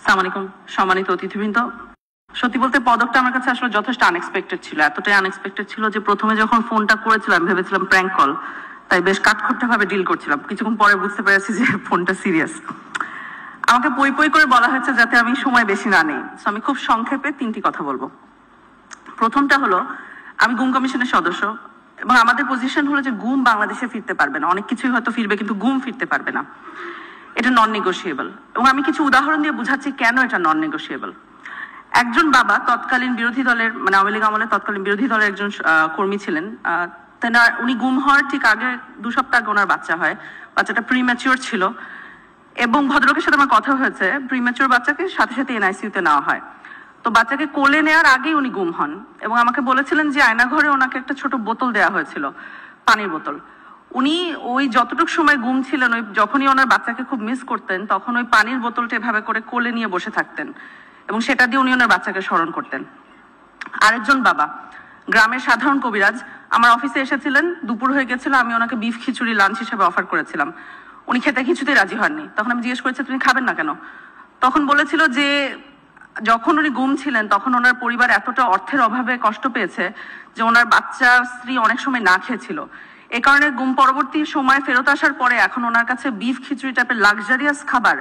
আসসালামু আলাইকুম সম্মানিত অতিথিবৃন্দ, সত্যি বলতে পদকটা আমার কাছে আসলে যথেষ্ট আনএক্সপেক্টেড ছিল। এতটাই আনএক্সপেক্টেড ছিল যে প্রথমে যখন ফোনটা করেছিলাম ভেবেছিলাম প্র্যাঙ্ক কল, তাই বেশ কাঠখোট্টা ভাবে ডিল করছিলাম। কিছুক্ষণ পরে বুঝতে পেরেছি যে ফোনটা সিরিয়াস। আমাকে পই পই করে বলা হয়েছে যাতে আমি সময় বেশি না নেই, সো আমি খুব সংক্ষেপে 3টি কথা বলবো। প্রথমটা হলো, আমি গুম কমিশনের সদস্য এবং আমাদের পজিশন হলো যে গুম বাংলাদেশে ফিরতে পারবে না। অনেক কিছুই হয়তো ফিরবে কিন্তু গুম ফিরতে পারবে না, এটা নন নেগোশিয়েবল। এবং আমি কিছু উদাহরণ দিয়ে বুঝাচ্ছি কেন এটা নন নেগোশিয়েবল। একজন বাবা তৎকালীন বিরোধী দলের মানে আওয়ামী লীগ আমলে তৎকালীন বিরোধী দলের একজন কর্মী ছিলেন। উনি গুম হওয়ার ঠিক আগে 2 সপ্তাহ আগে ওনার বাচ্চা হয়। বাচ্চাটা প্রিম্যাচিওর ছিল এবং ভদ্রলোকের সাথে আমার কথা হয়েছে, প্রিম্যাচিওর বাচ্চাকে সাথে সাথে এনআইসিইউতে নেওয়া হয়। তো বাচ্চাকে কোলে নেওয়ার আগেই উনি গুম হন এবং আমাকে বলেছিলেন যে আয়নাঘরে ওনাকে একটা ছোট বোতল দেওয়া হয়েছিল, পানির বোতল। উনি ওই যতটুকু সময় গুম ছিলেন, ওই যখনই ওনার বাচ্চাকে খুব মিস করতেন তখন ওই পানির বোতলটা এভাবে করে কোলে নিয়ে বসে থাকতেন এবং সেটা দিয়ে উনি ওনার বাচ্চাকে স্মরণ করতেন। আরেকজন বাবা, গ্রামের সাধারণ কবিরাজ, আমার অফিসে এসেছিলেন, দুপুর হয়ে গেছিল, আমি ওনাকে বিফ খিচুড়ি লাঞ্চ হিসেবে অফার করেছিলাম। উনি খেতে কিছুতেই রাজি হননি। তখন আমি জিজ্ঞেস করেছি তুমি খাবেন না কেন? তখন বলেছিল যে যখন উনি গুম ছিলেন তখন ওনার পরিবার এতটা অর্থের অভাবে কষ্ট পেয়েছে যে ওনার বাচ্চা স্ত্রী অনেক সময় না খেয়েছিল। এই কারণে গুম পরবর্তী সময় ফেরত আসার পরে এখন ওনার কাছে বিফ খিচুড়ি টাইপের লাক্সারিয়াস খাবার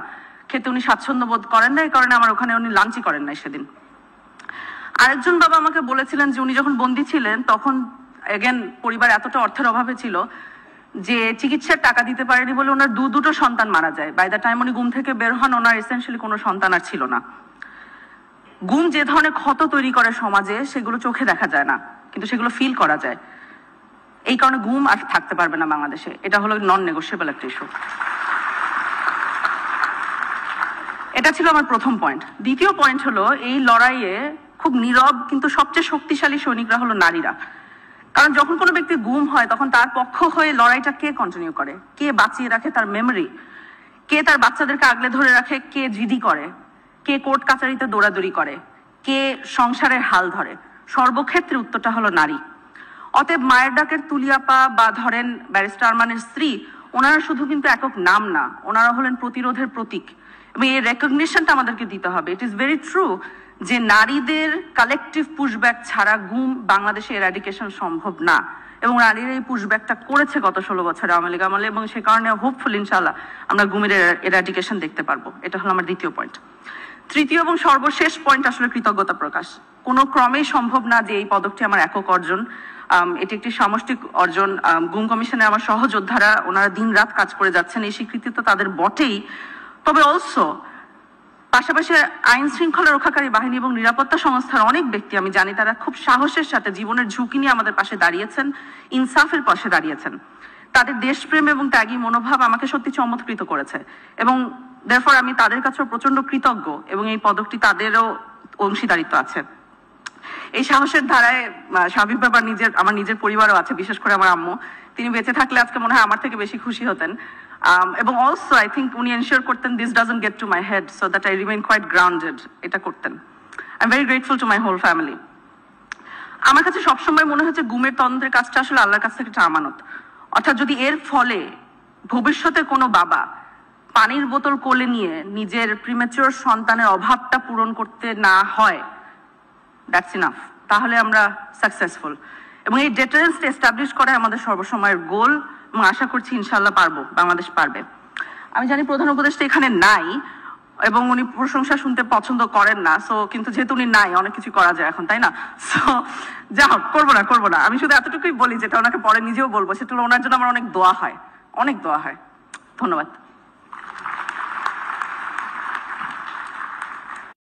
খেতে উনি স্বাচ্ছন্দ্য বোধ করেন না। এই কারণে আমার ওখানে উনি লাঞ্চই করেন নাই সেদিন। আরেকজন বাবা আমাকে বলেছিলেন যে উনি যখন বন্দী ছিলেন তখন এগেন পরিবার এতটা অর্থের অভাবে ছিল যে চিকিৎসার টাকা দিতে পারেনি বলে ওনার দুটো সন্তান মারা যায়। বাই দ্য টাইম উনি গুম থেকে বের হন ওনার এসেনশিয়ালি কোনো সন্তান আর ছিল না। গুম যে ধরনের ক্ষত তৈরি করে সমাজে সেগুলো চোখে দেখা যায় না, কিন্তু সেগুলো ফিল করা যায়। এই কারণে গুম আর থাকতে পারবে না বাংলাদেশে, এটা হলো নন নেগোশিয়েবল একটা ইস্যু। এটা ছিল আমার প্রথম পয়েন্ট। দ্বিতীয় পয়েন্ট হলো, এই লড়াইয়ে খুব নীরব কিন্তু সবচেয়ে শক্তিশালী সৈনিকরা হলো নারীরা। কারণ যখন কোনো ব্যক্তি গুম হয় তখন তার পক্ষ হয়ে লড়াইটা কে কন্টিনিউ করে, কে বাঁচিয়ে রাখে তার মেমরি, কে তার বাচ্চাদেরকে আগলে ধরে রাখে, কে জিডি করে, কে কোর্ট কাচারিতে দৌড়াদৌড়ি করে, কে সংসারের হাল ধরে, সর্বক্ষেত্রে উত্তরটা হলো নারী। অতএব মায়ের ডাকের তুলিয়াপা বা ধরেন ব্যারিস্টার আরমানের স্ত্রী, ওনারা শুধু কিন্তু একক নাম না, ওনারা হলেন প্রতিরোধের প্রতীক এবং এই রেকগনিশনটা আমাদেরকে দিতে হবে। ইট ইজ ভেরি ট্রু যে নারীদের কালেকটিভ পুশব্যাক ছাড়া গুম বাংলাদেশে এরাডিকেশন সম্ভব না এবং নারীরা এই পুশব্যাকটা করেছে গত 16 বছরে আওয়ামী লীগ আমলে এবং সে কারণে হোপফুল ইনশাআল্লাহ আমরা গুমের এরাডিকেশন দেখতে পারবো। এটা হলো আমার দ্বিতীয় পয়েন্ট। তৃতীয় এবং সর্বশেষ পয়েন্ট আসলে কৃতজ্ঞতা প্রকাশ। কোনো ক্রমেই সম্ভব না যে এই পদকটি আমার একক অর্জন, এটি একটি সামষ্টিক অর্জন। গুম কমিশনে আমার সহযোদ্ধারা ওনারা দিন রাত কাজ করে যাচ্ছেন, এই স্বীকৃতি তো তাদের বটেই, তবে অলসো পাশাপাশি আইন শৃঙ্খলা রক্ষাকারী বাহিনী এবং নিরাপত্তা সংস্থার অনেক ব্যক্তি আমি জানি তারা খুব সাহসের সাথে জীবনের ঝুঁকি নিয়ে আমাদের পাশে দাঁড়িয়েছেন, ইনসাফের পাশে দাঁড়িয়েছেন। তাদের দেশপ্রেম এবং ত্যাগী মনোভাব আমাকে সত্যি চমৎকৃত করেছে এবং therefore আমি তাদের কাছেও প্রচন্ড কৃতজ্ঞ এবং এই পদকটি তাদেরও অংশীদারিত্ব আছে। এই সাহসের ধারায় স্বাভাবিক ব্যাপার আমার নিজের পরিবারও আছে, বিশেষ করে আমার আম্মু। তিনি বেঁচে থাকলে আজকে মনে হয় আমার থেকে বেশি খুশি হতেন এবং অলসো আই থিঙ্ক উনি এনশিওর করতেন this doesn't get to my head so that I remain quite grounded, এটা করতেন। I am very grateful to my whole family. আমার কাছে সবসময় মনে হচ্ছে গুমের তদন্তের কাজটা আসলে আল্লাহর কাছ থেকে একটা আমানত। অর্থাৎ যদি এর ফলে ভবিষ্যতে কোনো বাবা পানির বোতল কোলে নিয়ে নিজের প্রিম্যাচিওর সন্তানের অভাবটা পূরণ করতে না হয়, দ্যাটস ইনাফ, তাহলে আমরা সাকসেসফুল। এবং এই ডেটারেন্সটা এস্টাবলিশ করাই আমাদের সর্বসময়ের গোল এবং আশা করছি ইনশাআল্লাহ পারবো, বাংলাদেশ পারবে। আমি জানি প্রধান উপদেষ্টা এখানে নাই এবং উনি প্রশংসা শুনতে পছন্দ করেন না, সো কিন্তু যেহেতু উনি নাই অনেক কিছু করা যায় এখন, তাই না? সো যা হোক, করবো না। আমি শুধু এতটুকুই বলি যেটা ওনাকে পরে নিজেও বলবো, সেটা হলো ওনার জন্য আমার অনেক দোয়া হয়, অনেক দোয়া হয়। ধন্যবাদ।